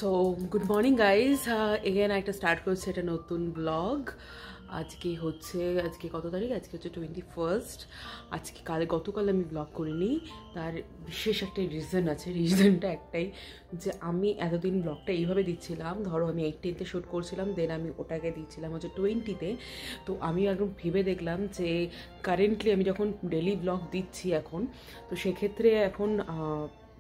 So good morning guys, again একটা start করছে একটা নতুন ব্লগ। আজকে কত তারিখ? আজকে হচ্ছে 21। গতকাল আমি ব্লগ করিনি, তার বিশেষ একটা রিজন আছে। রিজনটা একটাই যে আমি এতদিন ব্লগটা এইভাবে দিচ্ছিলাম, ধরো আমি 18-তে শ্যুট করছিলাম, দেন আমি ওটাকে দিচ্ছিলাম হচ্ছে 20-তে। তো আমি একদম ভেবে দেখলাম যে কারেন্টলি আমি যখন ডেলি ব্লগ দিচ্ছি এখন, তো সেক্ষেত্রে এখন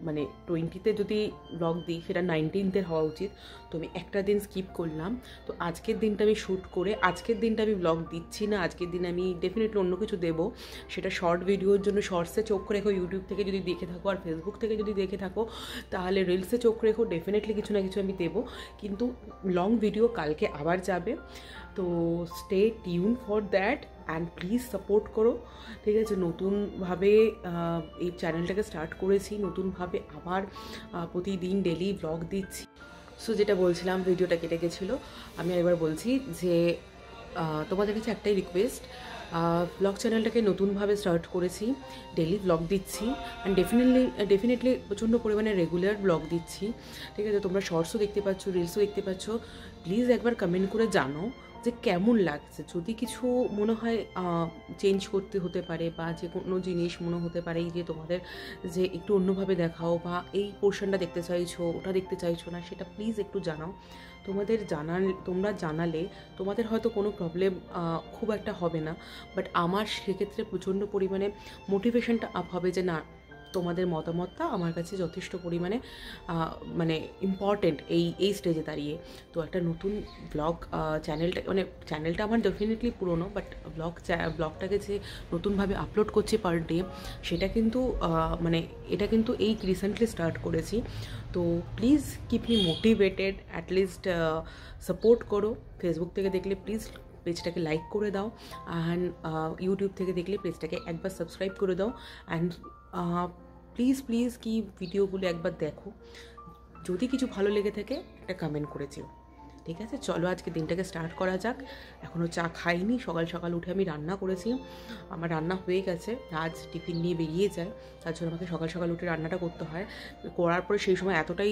মানে 20-তে যদি ব্লগ দিই সেটা 19-তে হওয়া উচিত। তো আমি একটা দিন স্কিপ করলাম। তো আজকের দিনটা আমি শ্যুট করে আজকের দিনটা আমি ব্লগ দিচ্ছি না। আজকের দিন আমি ডেফিনেটলি অন্য কিছু দেবো, সেটা শর্ট ভিডিওর জন্য শর্টসে চোখ রেখো, ইউটিউব থেকে যদি দেখে থাকো আর ফেসবুক থেকে যদি দেখে থাকো তাহলে রিলসে চোখ রেখো, ডেফিনেটলি কিছু না কিছু আমি দেবো। কিন্তু লং ভিডিও কালকে আবার যাবে, তো stay tune for that and please support করো, ঠিক আছে? নতুনভাবে এই চ্যানেলটাকে স্টার্ট করেছি, নতুনভাবে আবার প্রতিদিন ডেলি ব্লগ দিচ্ছি। সো যেটা বলছিলাম, ভিডিওটা কেটে গেছিলো, আমি একবার বলছি যে তোমাদের কাছে একটাই রিকোয়েস্ট, ব্লগ চ্যানেলটাকে নতুনভাবে স্টার্ট করেছি, ডেলি ব্লগ দিচ্ছি অ্যান্ড ডেফিনেটলি প্রচণ্ড পরিমাণে রেগুলার ব্লগ দিচ্ছি, ঠিক আছে? তোমরা শর্টসও দেখতে পাচ্ছ, রিলসও দেখতে পাচ্ছ। প্লিজ একবার কমেন্ট করে জানো যে কেমন লাগছে। যদি কিছু মনে হয় চেঞ্জ করতে হতে পারে, বা যে কোনো জিনিস মনে হতে পারে যে তোমাদের যে একটু অন্যভাবে দেখাও, বা এই পোর্শনটা দেখতে চাইছো, ওটা দেখতে চাইছো না, সেটা প্লিজ একটু জানাও। তোমরা জানালে তোমাদের হয়তো কোনো প্রবলেম খুব একটা হবে না, বাট আমার সেক্ষেত্রে প্রচণ্ড পরিমাণে মোটিভেশনটা আপ হবে যে না, তোমাদের মতামতটা আমার কাছে যথেষ্ট পরিমাণে মানে ইম্পর্টেন্ট এই স্টেজে দাঁড়িয়ে। তো একটা নতুন ব্লগ চ্যানেলটা আমার ডেফিনেটলি পুরনো, বাট ব্লগটাকে যে নতুনভাবে আপলোড করছি পার ডে, সেটা কিন্তু এটা কিন্তু এই রিসেন্টলি স্টার্ট করেছি। তো please keep me motivated, at least support করো। ফেসবুক থেকে দেখলে প্লিজ পেজটাকে লাইক করে দাও, অ্যান্ড ইউটিউব থেকে দেখলে পেজটাকে একবার সাবস্ক্রাইব করে দাও, অ্যান্ড প্লিজ কি ভিডিওগুলো একবার দেখো। যদি কিছু ভালো লেগে থাকে একটা কমেন্ট করেছিও, ঠিক আছে? চলো আজকে দিনটাকে স্টার্ট করা যাক। এখনও চা খাইনি, সকাল সকাল উঠে আমি রান্না করেছি, আমার রান্না হয়ে গেছে। আজ টিফিন নিয়ে বেরিয়ে যায়, তার জন্য আমাকে সকাল সকাল উঠে রান্নাটা করতে হয়। করার পরে সেই সময় এতটাই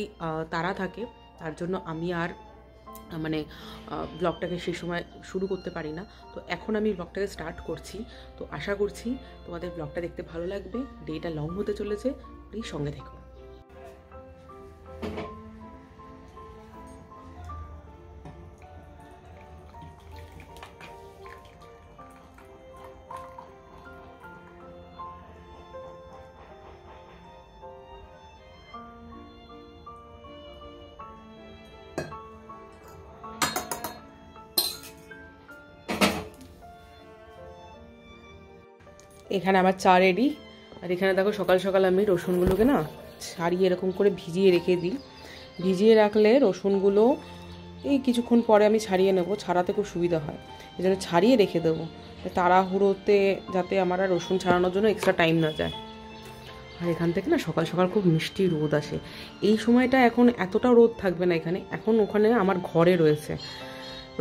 তাড়া থাকে, তার জন্য আমি আর ব্লগটাকে সেই সময় শুরু করতে পারি না। তো এখন আমি ব্লগটাকে স্টার্ট করছি। তো আশা করছি তোমাদের ব্লগটা দেখতে ভালো লাগবে। ডেটা লং হতে চলেছে, প্লিজ সঙ্গে থেকো। এখানে আমার চা রেডি, আর এখানে দেখো সকাল সকাল আমি রসুনগুলোকে না ছাড়িয়ে এরকম করে ভিজিয়ে রেখে দিই। ভিজিয়ে রাখলে রসুনগুলো এই কিছুক্ষণ পরে আমি ছাড়িয়ে নেব, ছাড়াতে খুব সুবিধা হয়, এই জন্য ছাড়িয়ে রেখে দেবো, তাড়াহুড়োতে যাতে আমার আর রসুন ছাড়ানোর জন্য এক্সট্রা টাইম না যায়। আর এখান থেকে না সকাল সকাল খুব মিষ্টি রোদ আসে। এই সময়টা এখন এতটা রোদ থাকবে না এখানে, এখন ওখানে আমার ঘরে রয়েছে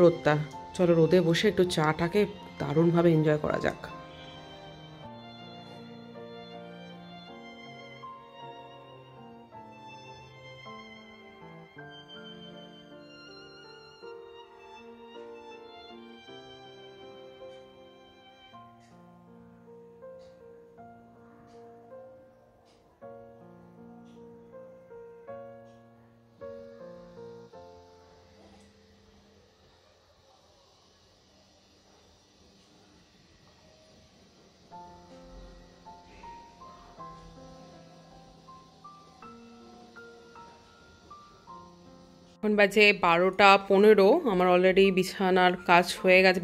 রোদটা। চলো রোদে বসে একটু চাটাকে দারুণভাবে এনজয় করা যাক। এখন বাজে 12:15। আমার অলরেডি বিছানার কাজ হয়ে গেছে,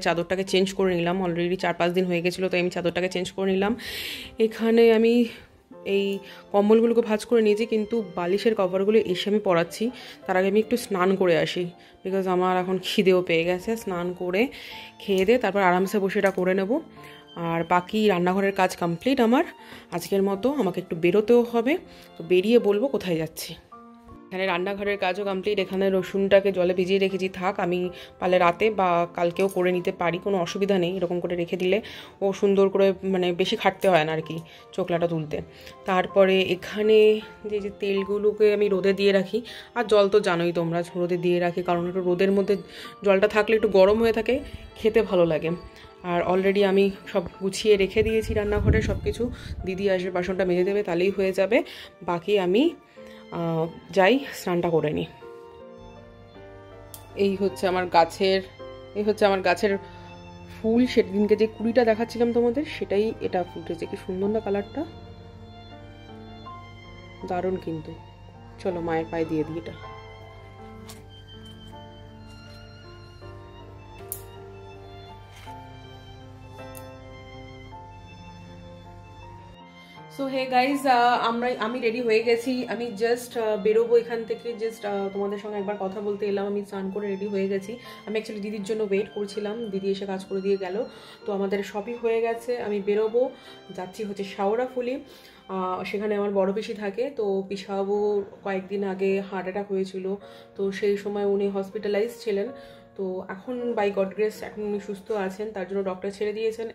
চাদরটাকে চেঞ্জ করে নিলাম। অলরেডি 4-5 দিন হয়ে গেছিলো, তাই আমি চাদরটাকে চেঞ্জ করে নিলাম। এখানে আমি এই কম্বলগুলোকে ভাঁজ করে নিয়েছি, কিন্তু বালিশের কভারগুলো এসে আমি পরাচ্ছি। তার আগে আমি একটু স্নান করে আসি, বিকজ আমার এখন খিদেও পেয়ে গেছে। স্নান করে খেয়ে দিয়ে তারপর আরামসে বসে এটা করে নেব। আর বাকি রান্নাঘরের কাজ কমপ্লিট আমার আজকের মতো। আমাকে একটু বেরোতেও হবে, তো বেরিয়ে বলবো কোথায় যাচ্ছি। এখানে রান্নাঘরের কাজও কমপ্লিট। এখানে রসুনটাকে জলে ভিজিয়ে রেখেছি, থাক, আমি পারলে রাতে বা কালকেও করে নিতে পারি, কোনো অসুবিধা নেই। এরকম করে রেখে দিলে ও সুন্দর করে মানে বেশি খাটতে হয় না আর কি চোখলাটা তুলতে। তারপরে এখানে যে তেলগুলোকে আমি রোদে দিয়ে রাখি, আর জল তো জানোই তোমরা, রোদে দিয়ে রাখি কারণ একটু রোদের মধ্যে জলটা থাকলে একটু গরম হয়ে থাকে, খেতে ভালো লাগে। আর অলরেডি আমি সব গুছিয়ে রেখে দিয়েছি রান্নাঘরে সব কিছু। দিদি আসবে, বাসনটা মেজে দেবে, তাহলেই হয়ে যাবে। বাকি আমি যাই স্নানটা করে নিই। এই হচ্ছে আমার গাছের ফুল। সেদিনকে যে কুড়িটা দেখাচ্ছিলাম তোমাদের, সেটাই এটা ফুটেছে। কি সুন্দর না কালারটা, দারুণ কিন্তু। চলো মায়ের পায়ে দিয়ে দিই এটা। সো হে গাইজ, আমি রেডি হয়ে গেছি। আমি জাস্ট বেরোবো এখান থেকে, জাস্ট তোমাদের সঙ্গে একবার কথা বলতে এলাম। আমি স্নান করে রেডি হয়ে গেছি। আমি অ্যাকচুয়ালি দিদির জন্য ওয়েট করছিলাম, দিদি এসে কাজ করে দিয়ে গেল। তো আমাদের সবই হয়ে গেছে, আমি বেরোবো, যাচ্ছি হচ্ছে শাওরাফুলি। সেখানে আমার বড় পিসি থাকে। তো পিসাবু কয়েকদিন আগে হার্ট অ্যাটাক হয়েছিল, তো সেই সময় উনি হসপিটালাইজ ছিলেন। তো এখন বাই গড গ্রেস এখন উনি সুস্থ আছেন, তার জন্য ডক্টর ছেড়ে দিয়েছেন।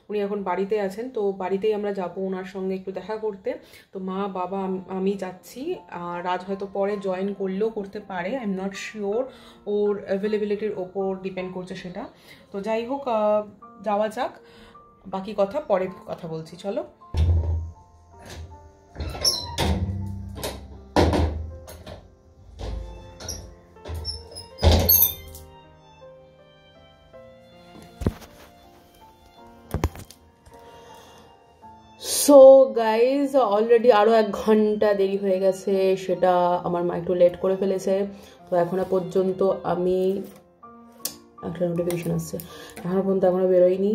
উনি এখন বাড়িতে আছেন, তো বাড়িতেই আমরা যাব ওনার সঙ্গে একটু দেখা করতে। তো মা, বাবা, আমি যাচ্ছি। রাজ হয়তো পরে জয়েন করলেও করতে পারে, আই এম নট শিওর, ওর অ্যাভেলেবিলিটির ওপর ডিপেন্ড করছে সেটা। তো যাই হোক, যাওয়া যাক, বাকি কথা পরে কথা বলছি, চলো। সো গাইজ, অলরেডি আরও 1 ঘন্টা দেরি হয়ে গেছে, সেটা আমার মা একটু লেট করে ফেলেছে। তো এখনো পর্যন্ত আমি একটা নোটিফিকেশান আসছে, এখনো পর্যন্ত এখনও বেরোয়নি।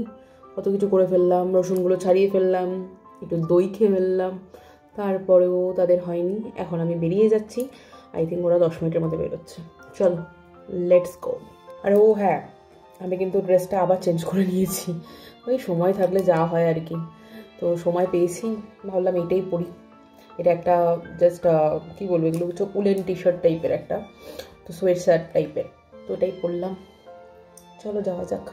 কত কিছু করে ফেললাম, রসুনগুলো ছাড়িয়ে ফেললাম, একটু দই খেয়ে ফেললাম, তারপরেও তাদের হয়নি। এখন আমি বেরিয়ে যাচ্ছি, আই থিঙ্ক ওরা 10 মিনিটের মধ্যে বেরোচ্ছে। চলো, লেটস গো। আর ও হ্যাঁ, আমি কিন্তু ড্রেসটা আবার চেঞ্জ করে নিয়েছি, ওই সময় থাকলে যা হয় আর কি। তো সময় পেয়েছি, ভাবলাম এইটাই পরি। এটা একটা জাস্ট কী বলবো, এগুলো হচ্ছে উলেন টি শার্ট টাইপের একটা, তো সোয়েট শার্ট টাইপের, তো এটাই পরলাম। চলো যাওয়া যাক।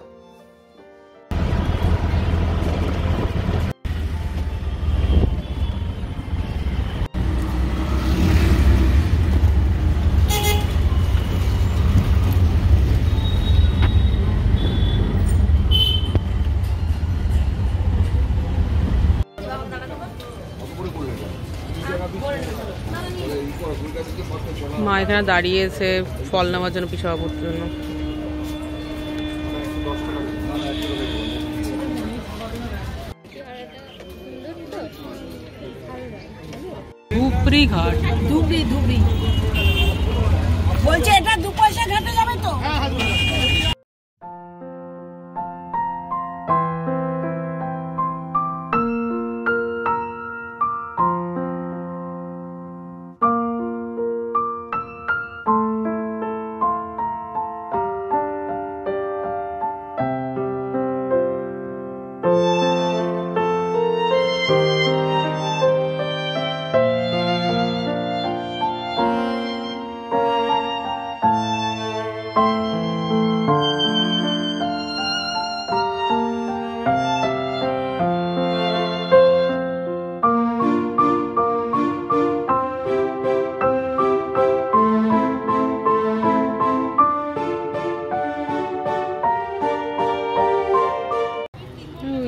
মা এখানে দাঁড়িয়েছে ফল নেওয়ার জন্য, পিসাবুর জন্য। ধুবড়ি ঘাট, ধুবড়ি বলছে, এটা 2 পয়সা ঘাটে যাবে তো।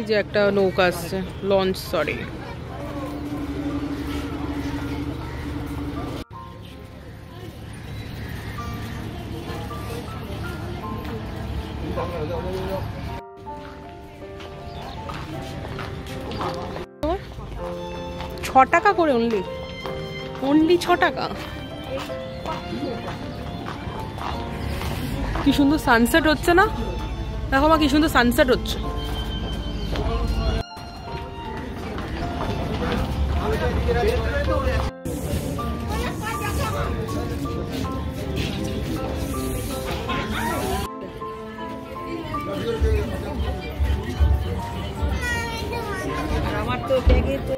যে একটা নৌকা আসছে, লঞ্চ, সরি। ৳6 করে অনলি 6 টাকা। কি সুন্দর সানসেট হচ্ছে না, দেখো মা, কি সুন্দর সানসেট হচ্ছে। আমার তো ব্যাগে তো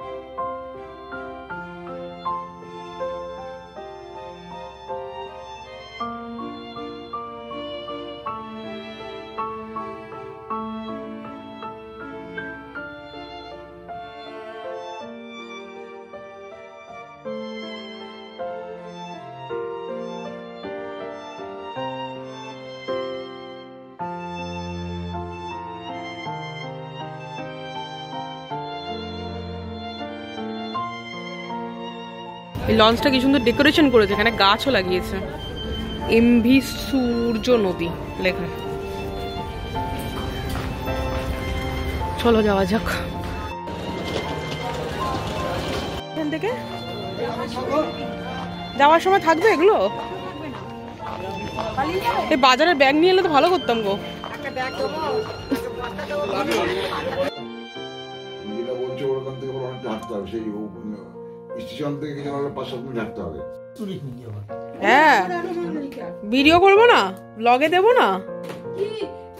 এই লঞ্চটা কি সুন্দর ডেকোরেশন করেছে, এখানে গাছও লাগিয়েছে। এমভি সূর্য নদী লেখা। চলো যাওয়া যাক এখান থেকে। যাওয়ার সময় থাকবে এগুলো? এই বাজারের ব্যাগ নিয়ে এলে তো ভালো করতাম গো। হ্যাঁ, ভিডিও করবো না, ব্লগে দেবো না।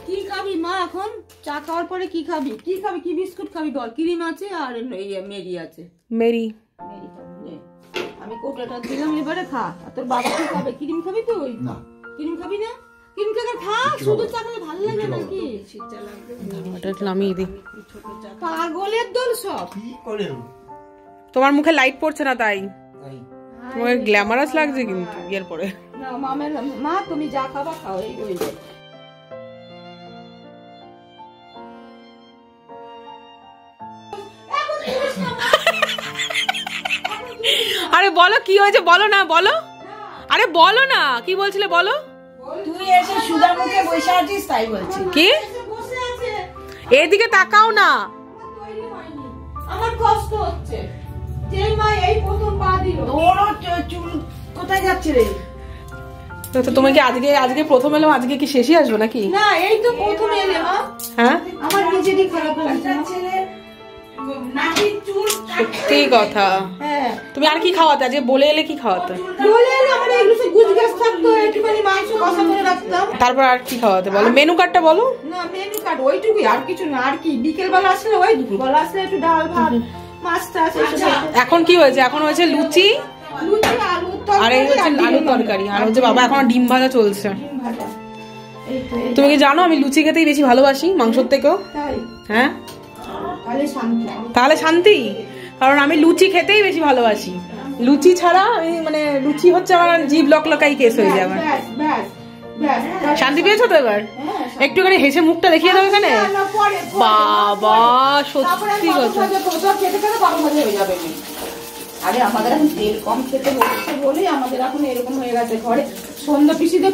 কি খাবি মা এখন? চা খাওয়ার পরে কি খাবি? কি খাবি? কি বিস্কুট খাবি বল? ক্রিম আছে আর মেরি আছে। মেরি আমি কোটাটা দিলাম, এবারে খা। আর তোর বাবা কি খাবে? ক্রিম খাবি তুই? না ক্রিম খাবি না? ক্রিম খেয়ে খা, শুধু চা খেলে ভালো লাগে নাকি? নামিয়ে দিই। পাগলের দল সব। তোমার মুখে লাইট পড়ছে না তাই তোমার গ্ল্যামারাস লাগছে কিন্তু এর পরে। না মামের মা, তুমি যা খাবা খাও। এই ওই আরে বলো কি হয়েছে, বলো না, বলো। আরে বলো না, কি বলছিলে বলো। তুই এসে সুধা মুখে বসে আছিস তাই বলছি। কি? এদিকে তাকাও না। আমার কষ্ট হচ্ছে। যেই মা এই প্রথম পা দিল, ওর চুল কোথায় যাচ্ছে রে? তো তুমি কি আজকে প্রথম এলাম, আজকে কি শেষই আসবে নাকি? না, এই তো প্রথম এলে মা। হ্যাঁ, আমার নিজেরই খারাপ লাগছে। সত্যি কথা। হ্যাঁ, তুমি আর কি খাওয়াতে? আজকে বলে এলে কি খাওয়াতে? বলে এলে আমরা এগুলো সব গুজগাছ থাকতো, একটুখানি মাংস কষা করে রাখতাম। তারপর আর কি খাওয়াতে বলো? মেনু কার্ডটা বলো। না, মেনু কার্ড ওইটুকুই, আর কিছু না। আর কি বিকেল বেলা আসলে ওই, দুপুর বেলা আসলে একটু ডাল ভাত মাছ টাছ। এখন কি হয়েছে? এখন হয়েছে লুচি আর এই হচ্ছে আলুর তরকারি, আর হচ্ছে বাবা এখন ডিম ভাজা চলছে। তুমি কি জানো আমি লুচি খেতেই বেশি ভালোবাসি মাংসের থেকেও? হ্যাঁ, তাহলে শান্তি। কারণ আমি লুচি খেতেই বেশি ভালোবাসি। লুচি ছাড়া মানে লুচি হচ্ছে আমার জিভ লকলকাই কেস হয়ে যায় আমার। শান্তি পেয়েছো তো এবার? একটুখানি হেসে মুখটা দেখিয়ে দাও এখানে। বাবা সত্যি কথা। আরে আমাদের এখন তেল কম খেতে হচ্ছে বলেই আমাদের এখন এরকম হয়ে গেছে। ঘরে সন্ধ্যা পিসিতে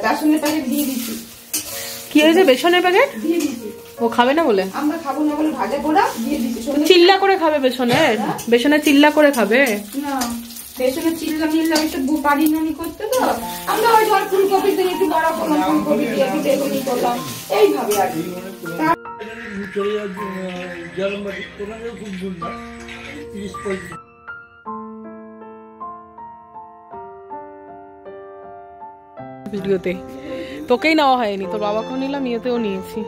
বেসনের প্যাকেট দিয়ে দিচ্ছি। কি হয়েছে? বেসনের প্যাকেট দিয়ে দিচ্ছি। ও খাবে না বলে? আমরা খাবো না বলে ভাজা পোড়া দিয়ে দিচ্ছি। চিল্লা করে খাবে বেসনের? বেসনের চিল্লা করে খাবে না? বেসনের চিল্লা মিল্লা একটু পারি না করতে, তো আমরা ওই ধর ফুলকপি দিয়ে একটু বড় করলাম, ফুলকপি দিয়ে একটু বেগুনি করলাম, এইভাবে আর কি। ভিডিওতে তোকেই নেওয়া হয়নি, তোর বাবাকেও নিলাম, ইয়েতেও নিয়েছি।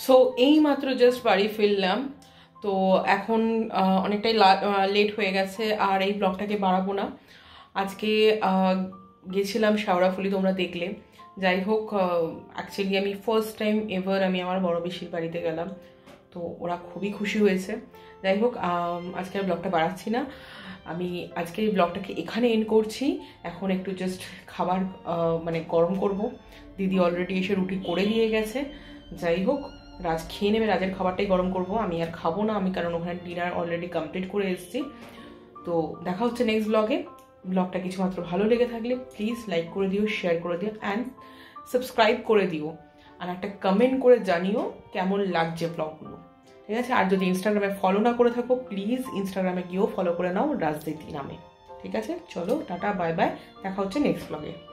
সো এই মাত্র জাস্ট বাড়ি ফিরলাম। তো এখন অনেকটাই লেট হয়ে গেছে, আর এই ব্লগটাকে বাড়াবো না। আজকে গেছিলাম শেওড়াফুলি, তোমরা দেখলে। যাই হোক, অ্যাকচুয়ালি আমি ফার্স্ট টাইম এভার আমি আমার বড় পিসির বাড়িতে গেলাম, তো ওরা খুবই খুশি হয়েছে। যাই হোক, আজকে আর ব্লগটা বাড়াচ্ছি না, আমি আজকে এই ব্লগটাকে এখানে এন্ড করছি। এখন একটু জাস্ট খাবার মানে গরম করব। দিদি অলরেডি এসে রুটি করে দিয়ে গেছে। যাই হোক, রাজ খেয়ে নেবে, রাজের খাবারটাই গরম করব, আমি আর খাবো না, আমি কারণ ওখানে ডিনার অলরেডি কমপ্লিট করে এসেছি। তো দেখা হচ্ছে নেক্সট ব্লগে। ব্লগটা কিছুমাত্র ভালো লেগে থাকলে প্লিজ লাইক করে দিও, শেয়ার করে দিও অ্যান্ড সাবস্ক্রাইব করে দিও, আর একটা কমেন্ট করে জানিও কেমন লাগছে ব্লগগুলো। ঠিক আছে। আর যদি ইনস্টাগ্রামে ফলো না করে থাকো প্লিজ ইনস্টাগ্রামে গিয়েও ফলো করে নাও রাজনীতি নামে। ঠিক আছে, চলো টাটা বাই বাই, দেখা হচ্ছে নেক্সট ব্লগে।